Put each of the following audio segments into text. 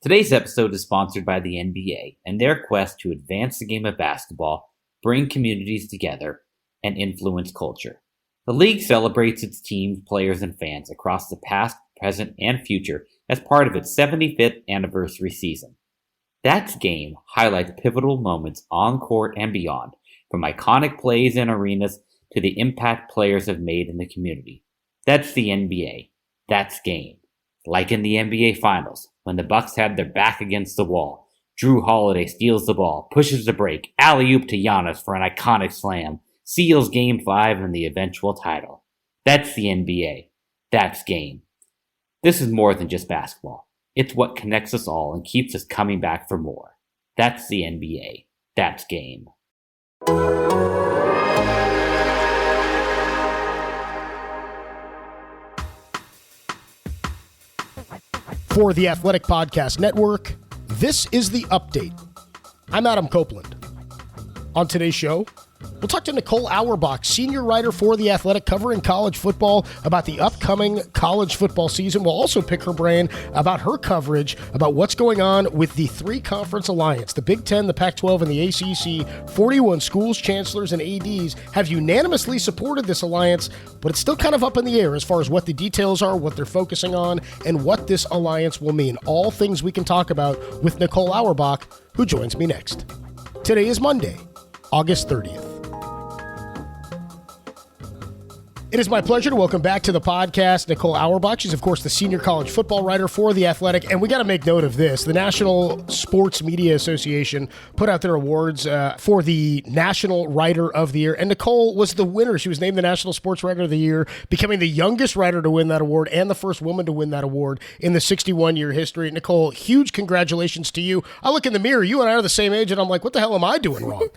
Today's episode is sponsored by the NBA and their quest to advance the game of basketball, bring communities together, and influence culture. The league celebrates its teams, players, and fans across the past, present, and future as part of its 75th anniversary season. That's Game highlights pivotal moments on court and beyond, from iconic plays in arenas to the impact players have made in the community. That's the NBA. That's Game. Like in the NBA Finals, when the Bucks had their back against the wall, Drew Holiday steals the ball, pushes the break, alley-oop to Giannis for an iconic slam, seals Game 5 and the eventual title. That's the NBA. That's Game. This is more than just basketball. It's what connects us all and keeps us coming back for more. That's the NBA. That's Game. For the Athletic Podcast Network, this is The Update. I'm Adam Copeland. On today's show, we'll talk to Nicole Auerbach, senior writer for The Athletic, covering college football, about the upcoming college football season. We'll also pick her brain about her coverage about what's going on with the three-conference alliance. The Big Ten, the Pac-12, and the ACC. 41 schools, chancellors, and ADs have unanimously supported this alliance, but it's still kind of up in the air as far as what the details are, what they're focusing on, and what this alliance will mean. All things we can talk about with Nicole Auerbach, who joins me next. Today is Monday, August 30th. It is my pleasure to welcome back to the podcast Nicole Auerbach. She's, of course, the senior college football writer for The Athletic. And we got to make note of this. The National Sports Media Association put out their awards for the National Writer of the Year. And Nicole was the winner. She was named the National Sports Writer of the Year, becoming the youngest writer to win that award and the first woman to win that award in the 61-year history. Nicole, huge congratulations to you. I look in the mirror. You and I are the same age, and I'm like, what the hell am I doing wrong?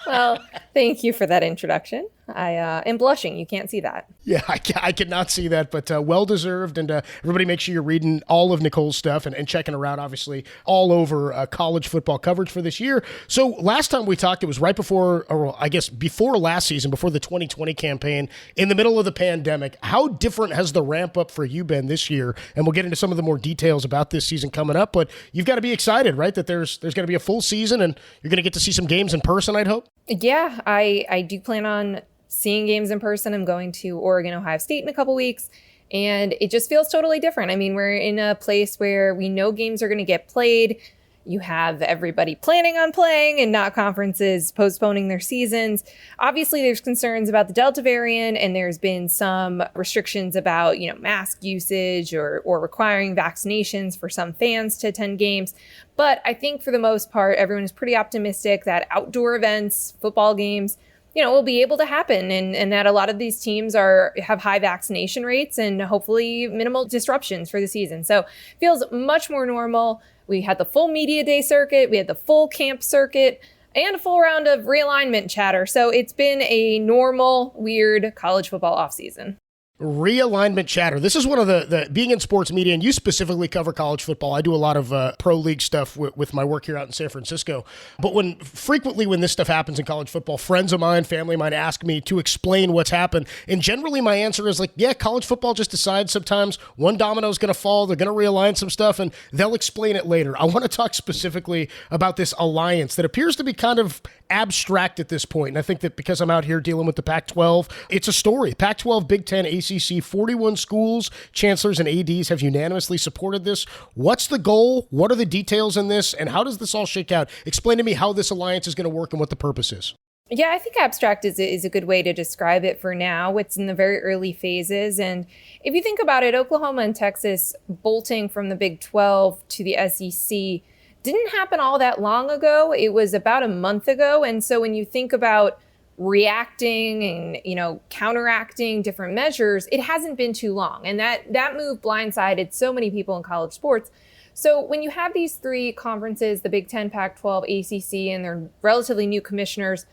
Well, thank you for that introduction. I am blushing. You can't see that. Yeah, I cannot see that, but well-deserved. And everybody make sure you're reading all of Nicole's stuff and checking her out, obviously, all over college football coverage for this year. So last time we talked, it was right before, or I guess before last season, before the 2020 campaign, in the middle of the pandemic. How different has the ramp-up for you been this year? And we'll get into some of the more details about this season coming up, but you've got to be excited, right, that there's going to be a full season and you're going to get to see some games in person, I'd hope? Yeah, I do plan on seeing games in person. I'm going to Oregon, Ohio State in a couple weeks, and it just feels totally different. I mean, we're in a place where we know games are going to get played. You have everybody planning on playing and not conferences postponing their seasons. Obviously, there's concerns about the Delta variant, and there's been some restrictions about, mask usage or requiring vaccinations for some fans to attend games. But I think for the most part, everyone is pretty optimistic that outdoor events, football games, will be able to happen, and that a lot of these teams have high vaccination rates and hopefully minimal disruptions for the season. So it feels much more normal. We had the full media day circuit, we had the full camp circuit, and a full round of realignment chatter. So it's been a normal, weird college football offseason. Realignment chatter. This is one of the being in sports media, and you specifically cover college football. I do a lot of pro league stuff with my work here out in San Francisco. But frequently when this stuff happens in college football, friends of mine, family of mine ask me to explain what's happened. And generally my answer is like, yeah, college football just decides sometimes one domino is going to fall. They're going to realign some stuff and they'll explain it later. I want to talk specifically about this alliance that appears to be kind of abstract at this point. And I think that because I'm out here dealing with the Pac-12, it's a story. Pac-12, Big Ten, ACC, 41 schools, chancellors, and ADs have unanimously supported this. What's the goal? What are the details in this? And how does this all shake out? Explain to me how this alliance is going to work and what the purpose is. Yeah, I think abstract is a good way to describe it for now. It's in the very early phases. And if you think about it, Oklahoma and Texas bolting from the Big 12 to the SEC didn't happen all that long ago. It was about a month ago. And so when you think about reacting and, counteracting different measures, it hasn't been too long. And that move blindsided so many people in college sports. So when you have these three conferences, the Big Ten, Pac-12, ACC, and their relatively new commissioners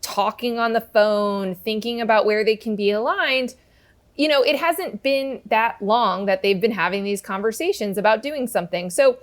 talking on the phone, thinking about where they can be aligned, it hasn't been that long that they've been having these conversations about doing something. So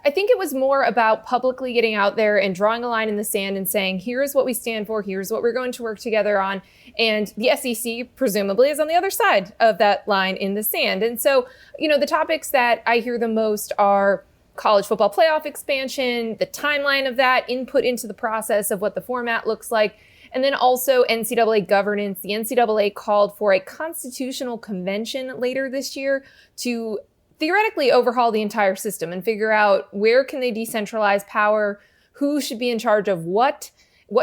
I think it was more about publicly getting out there and drawing a line in the sand and saying, here's what we stand for, here's what we're going to work together on. And the SEC presumably is on the other side of that line in the sand. And so, the topics that I hear the most are college football playoff expansion, the timeline of that, input into the process of what the format looks like, and then also NCAA governance. The NCAA called for a constitutional convention later this year to theoretically overhaul the entire system and figure out where can they decentralize power, who should be in charge of what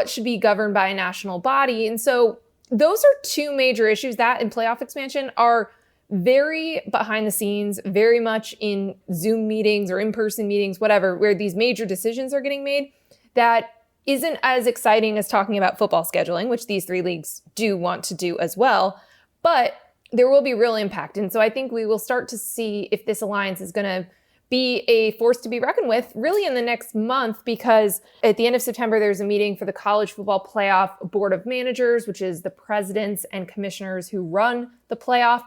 should be governed by a national body. And so those are two major issues. That and playoff expansion are very behind the scenes, very much in Zoom meetings or in-person meetings, whatever, where these major decisions are getting made. That isn't as exciting as talking about football scheduling, which these three leagues do want to do as well. But there will be real impact. And so I think we will start to see if this alliance is going to be a force to be reckoned with really in the next month, because at the end of September, there's a meeting for the College Football Playoff Board of Managers, which is the presidents and commissioners who run the playoff.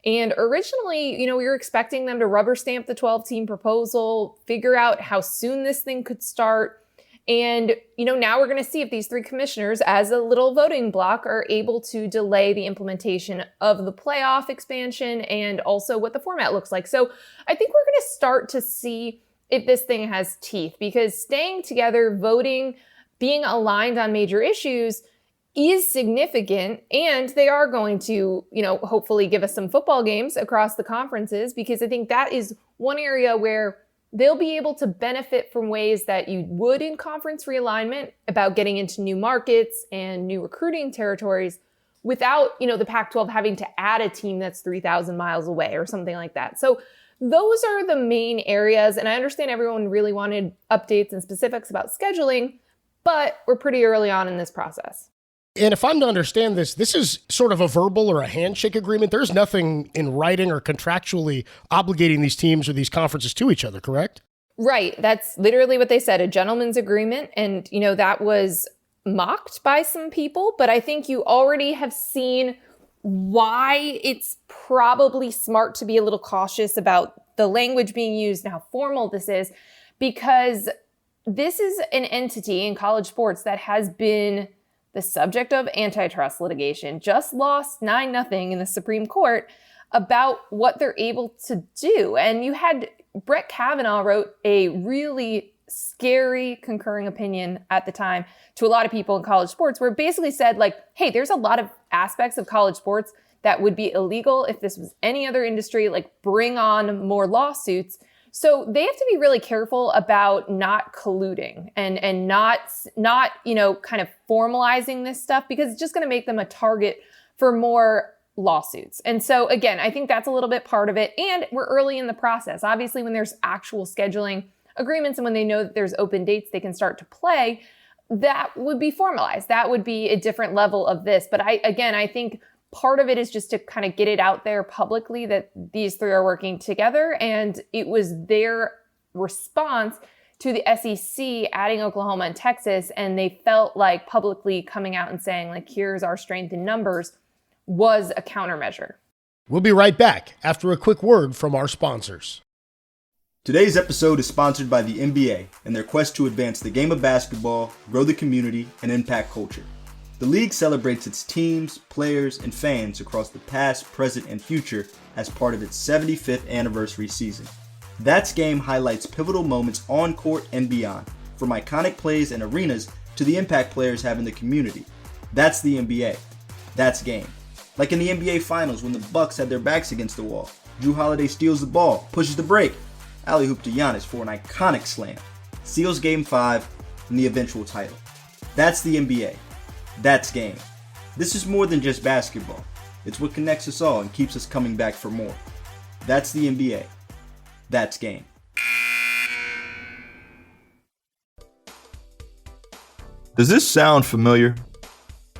And originally, we were expecting them to rubber stamp the 12-team proposal, figure out how soon this thing could start. And, now we're going to see if these three commissioners, as a little voting bloc, are able to delay the implementation of the playoff expansion and also what the format looks like. So I think we're going to start to see if this thing has teeth, because staying together, voting, being aligned on major issues is significant. And they are going to, hopefully give us some football games across the conferences, because I think that is one area where they'll be able to benefit from ways that you would in conference realignment about getting into new markets and new recruiting territories without, the Pac-12 having to add a team that's 3,000 miles away or something like that. So those are the main areas. And I understand everyone really wanted updates and specifics about scheduling, but we're pretty early on in this process. And if I'm to understand this is sort of a verbal or a handshake agreement. There's nothing in writing or contractually obligating these teams or these conferences to each other, correct? Right. That's literally what they said, a gentleman's agreement. And, that was mocked by some people, but I think you already have seen why it's probably smart to be a little cautious about the language being used and how formal this is, because this is an entity in college sports that has been the subject of antitrust litigation, just lost 9-0 in the Supreme Court about what they're able to do. And you had Brett Kavanaugh wrote a really scary concurring opinion at the time to a lot of people in college sports, where it basically said, hey, there's a lot of aspects of college sports that would be illegal if this was any other industry, bring on more lawsuits. So they have to be really careful about not colluding and not kind of formalizing this stuff, because it's just going to make them a target for more lawsuits. And so again, I think that's a little bit part of it. And we're early in the process. Obviously, when there's actual scheduling agreements and when they know that there's open dates they can start to play, that would be formalized. That would be a different level of this. But I think part of it is just to kind of get it out there publicly that these three are working together. And it was their response to the SEC adding Oklahoma and Texas. And they felt like publicly coming out and saying, here's our strength in numbers was a countermeasure. We'll be right back after a quick word from our sponsors. Today's episode is sponsored by the NBA and their quest to advance the game of basketball, grow the community, and impact culture. The league celebrates its teams, players, and fans across the past, present, and future as part of its 75th anniversary season. That's Game highlights pivotal moments on court and beyond, from iconic plays and arenas to the impact players have in the community. That's the NBA. That's Game. Like in the NBA Finals when the Bucks had their backs against the wall. Jrue Holiday steals the ball, pushes the break, alley-oop to Giannis for an iconic slam, seals Game 5 and the eventual title. That's the NBA. That's Game. This is more than just basketball. It's what connects us all and keeps us coming back for more. That's the NBA. That's Game. Does this sound familiar?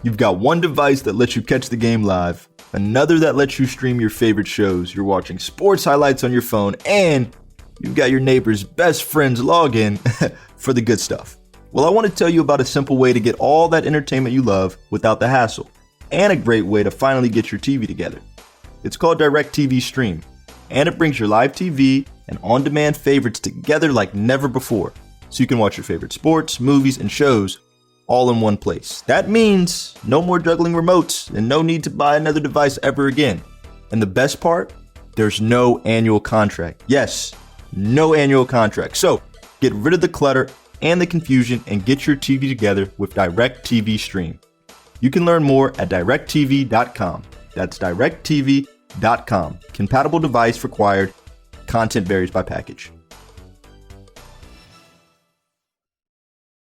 You've got one device that lets you catch the game live, another that lets you stream your favorite shows, you're watching sports highlights on your phone, and you've got your neighbor's best friend's login for the good stuff. Well, I want to tell you about a simple way to get all that entertainment you love without the hassle, and a great way to finally get your TV together. It's called DirecTV Stream, and it brings your live TV and on-demand favorites together like never before, so you can watch your favorite sports, movies, and shows all in one place. That means no more juggling remotes and no need to buy another device ever again. And the best part? There's no annual contract. Yes, no annual contract. So get rid of the clutter and the confusion and get your TV together with DirecTV Stream. You can learn more at directtv.com. That's directtv.com. Compatible device required. Content varies by package.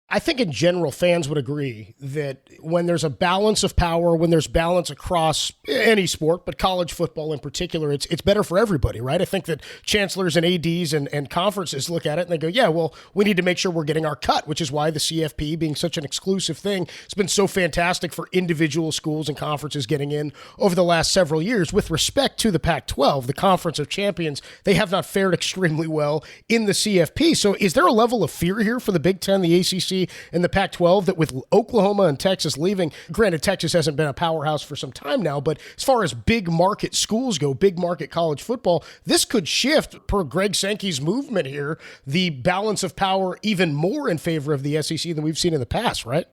I think in general, fans would agree that when there's a balance of power, when there's balance across any sport, but college football in particular, it's better for everybody, right? I think that chancellors and ADs and conferences look at it and they go, yeah, well, we need to make sure we're getting our cut, which is why the CFP being such an exclusive thing has been so fantastic for individual schools and conferences getting in over the last several years. With respect to the Pac-12, the Conference of Champions, they have not fared extremely well in the CFP. So is there a level of fear here for the Big Ten, the ACC, and the Pac-12 that with Oklahoma and Texas leaving, granted, Texas hasn't been a powerhouse for some time now, but as far as big market schools go, big market college football, this could shift, per Greg Sankey's movement here, the balance of power even more in favor of the SEC than we've seen in the past, right?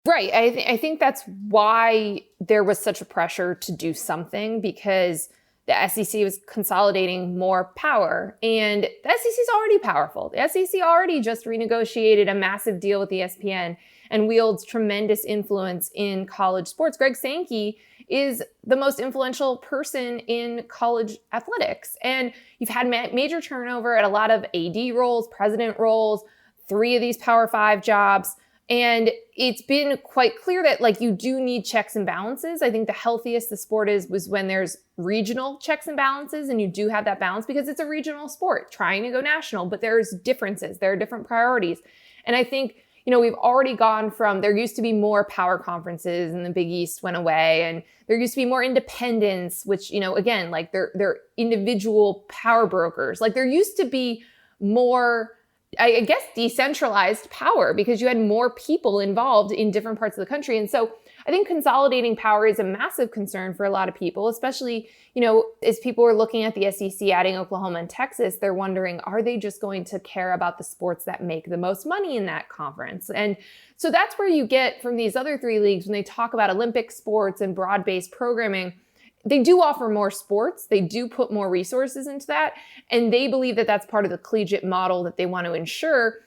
Right. I think that's why there was such a pressure to do something, because the SEC was consolidating more power, and the SEC is already powerful. The SEC already just renegotiated a massive deal with ESPN and wields tremendous influence in college sports. Greg Sankey is the most influential person in college athletics. And you've had major turnover at a lot of AD roles, president roles, 3 of these Power 5 jobs. And it's been quite clear that you do need checks and balances. I think the healthiest the sport was when there's regional checks and balances, and you do have that balance because it's a regional sport trying to go national, but there's differences. There are different priorities. And I think, we've already gone from, there used to be more power conferences and the Big East went away, and there used to be more independents, which, again, they're individual power brokers. There used to be more, I guess, decentralized power because you had more people involved in different parts of the country. And so I think consolidating power is a massive concern for a lot of people, especially, as people are looking at the SEC adding Oklahoma and Texas, they're wondering, are they just going to care about the sports that make the most money in that conference? And so that's where you get from these other 3 leagues when they talk about Olympic sports and broad-based programming. They do offer more sports. They do put more resources into that. And they believe that that's part of the collegiate model that they want to ensure.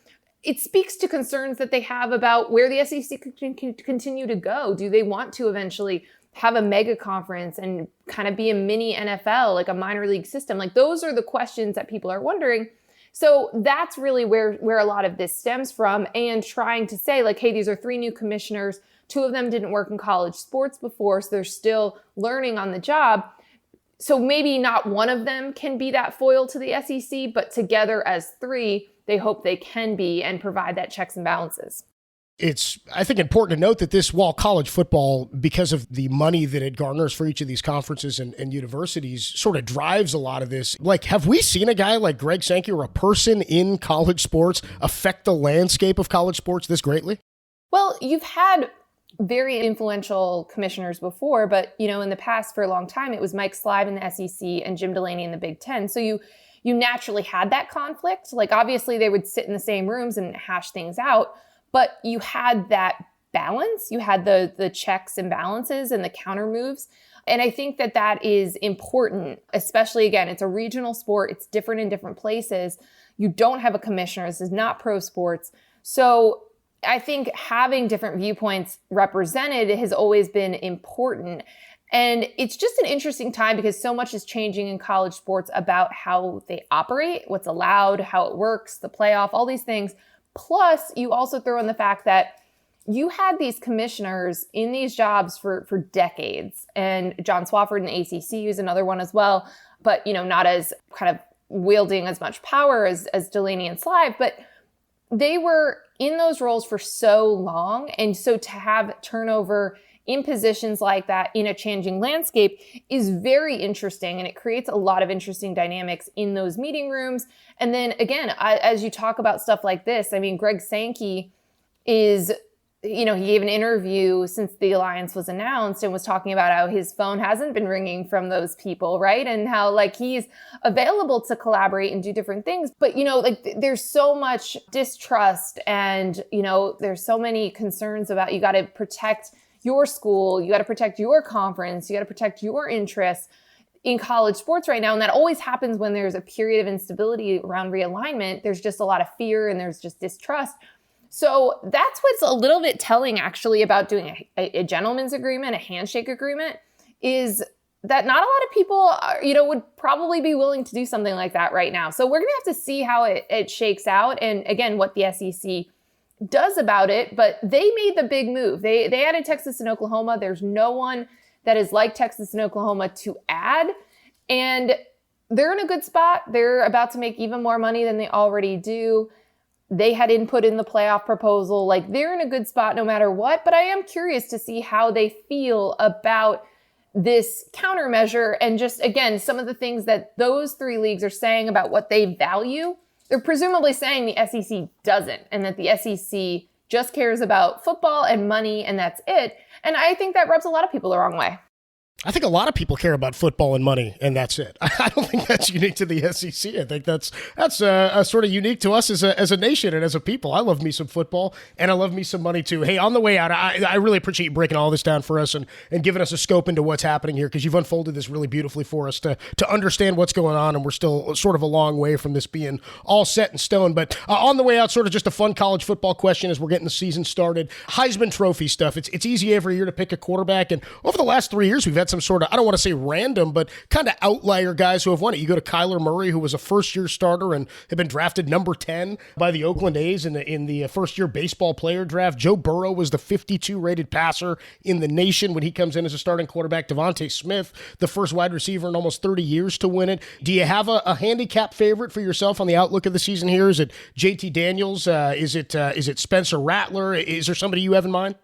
It speaks to concerns that they have about where the SEC can continue to go. Do they want to eventually have a mega conference and kind of be a mini NFL, like a minor league system? Those are the questions that people are wondering. So that's really where a lot of this stems from, and trying to say hey, these are 3 new commissioners. 2 of them didn't work in college sports before, so they're still learning on the job. So maybe not one of them can be that foil to the SEC, but together as 3, they hope they can be and provide that checks and balances. It's, I think, important to note that this, while college football, because of the money that it garners for each of these conferences and universities, sort of drives a lot of this. Have we seen a guy like Greg Sankey or a person in college sports affect the landscape of college sports this greatly? Well, you've had very influential commissioners before, but, in the past for a long time, it was Mike Slive in the SEC and Jim Delaney in the Big Ten. So you naturally had that conflict. Obviously they would sit in the same rooms and hash things out, but you had that balance. You had the checks and balances and the counter moves. And I think that is important, especially, again, it's a regional sport. It's different in different places. You don't have a commissioner. This is not pro sports. So I think having different viewpoints represented has always been important. And it's just an interesting time because so much is changing in college sports about how they operate, what's allowed, how it works, the playoff, all these things. Plus, you also throw in the fact that you had these commissioners in these jobs for decades. And John Swofford in the ACC is another one as well, but, not as kind of wielding as much power as Delaney and Slive, but they were in those roles for so long. And so to have turnover in positions like that in a changing landscape is very interesting. And it creates a lot of interesting dynamics in those meeting rooms. And then again, as you talk about stuff like this, Greg Sankey is, he gave an interview since the alliance was announced and was talking about how his phone hasn't been ringing from those people, right? And how he's available to collaborate and do different things. But, there's so much distrust and, there's so many concerns about, you got to protect your school, you got to protect your conference, you got to protect your interests. in college sports right now. And that always happens when there's a period of instability around realignment. There's just a lot of fear and there's just distrust. So that's what's a little bit telling actually about doing a gentleman's agreement, a handshake agreement, is that not a lot of people would probably be willing to do something like that right now. So we're going to have to see how it shakes out. And again, what the SEC does about it. But they made the big move. They added Texas and Oklahoma. There's no one that is like Texas and Oklahoma to add. And they're in a good spot. They're about to make even more money than they already do. They had input in the playoff proposal. Like, they're in a good spot no matter what. But I am curious to see how they feel about this countermeasure and just, again, some of the things that those three leagues are saying about what they value. They're presumably saying the SEC doesn't, and that the SEC just cares about football and money, and that's it. And I think that rubs a lot of people the wrong way. I think a lot of people care about football and money, and that's it. I don't think that's unique to the SEC. I think that's sort of unique to us as a nation and as a people. I love me some football, and I love me some money too. Hey, on the way out, I really appreciate you breaking all this down for us and giving us a scope into what's happening here, because you've unfolded this really beautifully for us to understand what's going on, and we're still sort of a long way from this being all set in stone. But on the way out, sort of just a fun college football question as we're getting the season started. Heisman Trophy stuff. It's easy every year to pick a quarterback, and over the last 3 years, we've had some sort of, I don't want to say random, but kind of outlier guys who have won it. You go to Kyler Murray, who was a first-year starter and had been drafted number 10 by the Oakland A's in the first-year baseball player draft. Joe Burrow was the 52-rated passer in the nation when he comes in as a starting quarterback. Devontae Smith, the first wide receiver in almost 30 years to win it. Do you have a handicap favorite for yourself on the outlook of the season here? Is it JT Daniels? Is it Spencer Rattler? Is there somebody you have in mind?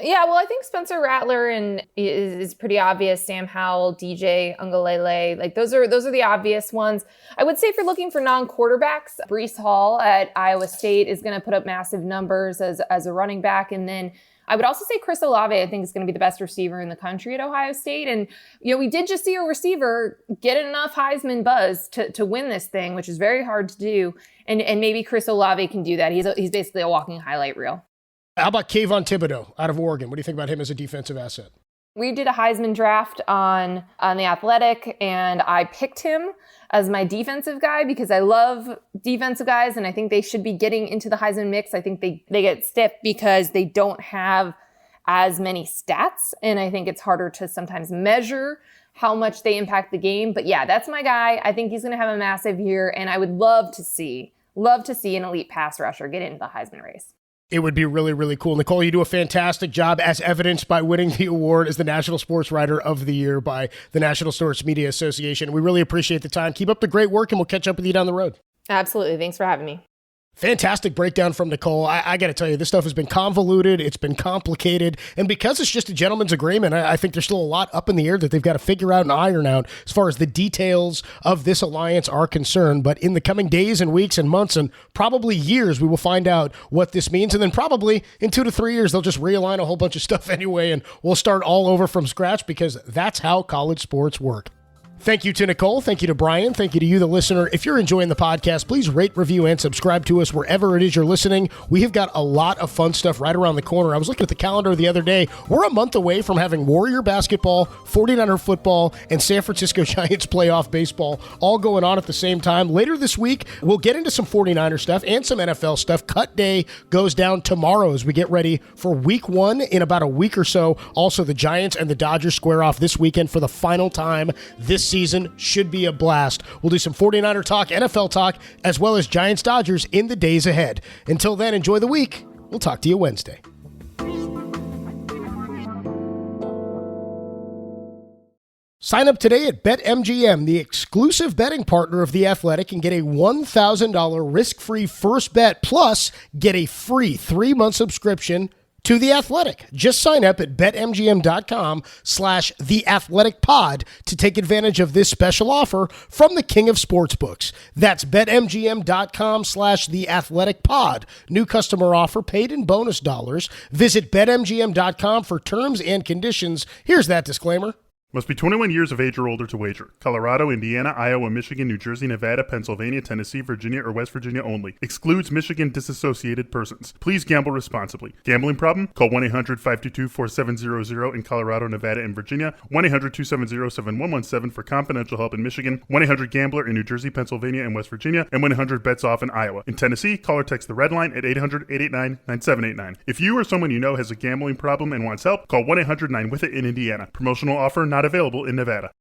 Yeah, well, I think Spencer Rattler is pretty obvious. Sam Howell, DJ Ungalele, like those are the obvious ones. I would say if you're looking for non-quarterbacks, Breece Hall at Iowa State is going to put up massive numbers as a running back. And then I would also say Chris Olave, I think, is going to be the best receiver in the country at Ohio State. And, we did just see a receiver get enough Heisman buzz to win this thing, which is very hard to do. And maybe Chris Olave can do that. He's basically a walking highlight reel. How about Kayvon Thibodeau out of Oregon? What do you think about him as a defensive asset? We did a Heisman draft on The Athletic, and I picked him as my defensive guy because I love defensive guys, and I think they should be getting into the Heisman mix. I think they get stiffed because they don't have as many stats, and I think it's harder to sometimes measure how much they impact the game. But yeah, that's my guy. I think he's going to have a massive year, and I would love to see an elite pass rusher get into the Heisman race. It would be really, really cool. Nicole, you do a fantastic job, as evidenced by winning the award as the National Sports Writer of the Year by the National Sports Media Association. We really appreciate the time. Keep up the great work, and we'll catch up with you down the road. Absolutely. Thanks for having me. Fantastic breakdown from Nicole. I got to tell you, this stuff has been convoluted. It's been complicated. And because it's just a gentleman's agreement, I think there's still a lot up in the air that they've got to figure out and iron out as far as the details of this alliance are concerned. But in the coming days and weeks and months and probably years, we will find out what this means. And then probably in 2 to 3 years, they'll just realign a whole bunch of stuff anyway, and we'll start all over from scratch, because that's how college sports work. Thank you to Nicole. Thank you to Brian. Thank you to you, the listener. If you're enjoying the podcast, please rate, review, and subscribe to us wherever it is you're listening. We have got a lot of fun stuff right around the corner. I was looking at the calendar the other day. We're a month away from having Warrior basketball, 49er football, and San Francisco Giants playoff baseball all going on at the same time. Later this week, we'll get into some 49er stuff and some NFL stuff. Cut day goes down tomorrow as we get ready for week 1 in about a week or so. Also, the Giants and the Dodgers square off this weekend for the final time this season. Should be a blast. We'll do some 49er talk, NFL talk, as well as Giants-Dodgers in the days ahead. Until then, enjoy the week. We'll talk to you Wednesday. Sign up today at BetMGM, the exclusive betting partner of The Athletic, and get a $1,000 risk-free first bet, plus get a free 3-month subscription to The Athletic. Just sign up at betmgm.com/theathleticpod to take advantage of this special offer from the king of sportsbooks. That's betmgm.com/theathleticpod. New customer offer, paid in bonus dollars. Visit betmgm.com for terms and conditions. Here's that disclaimer. Must be 21 years of age or older to wager. Colorado, Indiana, Iowa, Michigan, New Jersey, Nevada, Pennsylvania, Tennessee, Virginia, or West Virginia only. Excludes Michigan disassociated persons. Please gamble responsibly. Gambling problem? Call 1-800-522-4700 in Colorado, Nevada, and Virginia. 1-800-270-7117 for confidential help in Michigan. 1-800-GAMBLER in New Jersey, Pennsylvania, and West Virginia. And 1-800-BETS-OFF in Iowa. In Tennessee, call or text the Red Line at 800-889-9789. If you or someone you know has a gambling problem and wants help, call 1-800-9-WITH-IT in Indiana. Promotional offer not available in Nevada.